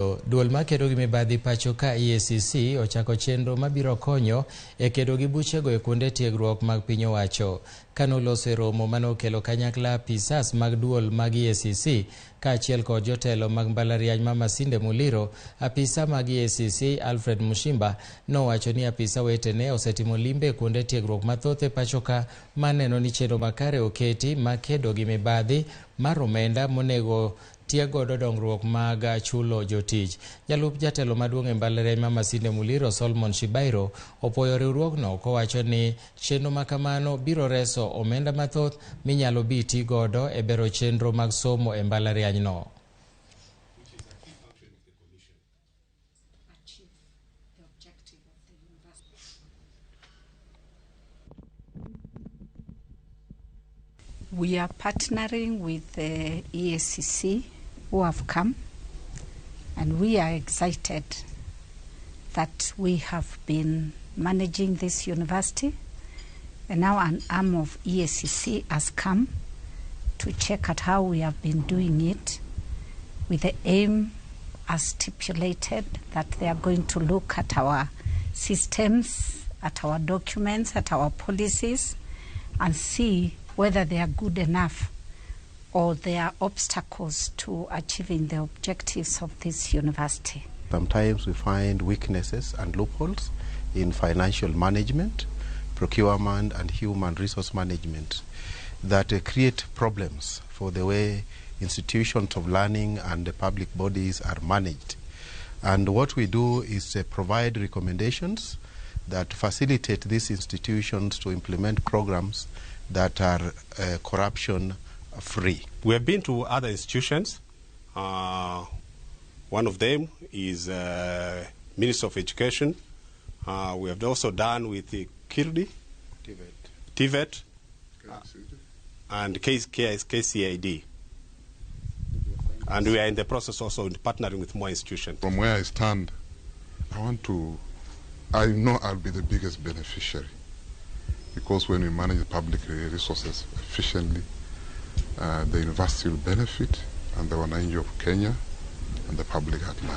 Duol ma kedo gi mibadhi pacho ka EACC ochako chenro mabiro konyo e kedo gi buchego e kuonde tiegruok mag piny owacho. Kanoloso e romo manokelo kanyakla apisas mag duol mag EACC kaachiel kod jotelo mag mbalariany ma Masinde Muliro, apisa mag EACC Alfred Mushimba nowacho ni apisa wetene osetimo limbe e kuonde tiegruok mathoth e pacho ka maneno ni chenro makare oketi makedo gi mibadhi mar omenda monego tiegodo dongruok mag chulo jotich. Jalup jatelo maduong' e mbalariany ma Masinde Muliro Solomon Shibairo opoyo riwruogno kowacho ni chenro makamano biro reso omenda mathoth minyalo biti godo e bero chenro mag somo e mbalariany no. We are partnering with the EACC who have come, and we are excited that we have been managing this university, and now an arm of EACC has come to check at how we have been doing it, with the aim as stipulated that they are going to look at our systems, at our documents, at our policies, and see whether they are good enough or there are obstacles to achieving the objectives of this university. Sometimes we find weaknesses and loopholes in financial management, procurement, and human resource management that create problems for the way institutions of learning and the public bodies are managed. And what we do is provide recommendations that facilitate these institutions to implement programs that are corruption-free. We have been to other institutions. One of them is Ministry of Education. We have also done with the Kirdi, TVET, and KCID. And we are in the process also of partnering with more institutions. From where I stand, I know I'll be the biggest beneficiary, because when we manage the public resources efficiently, the university will benefit, and the wananchi of Kenya and the public at large.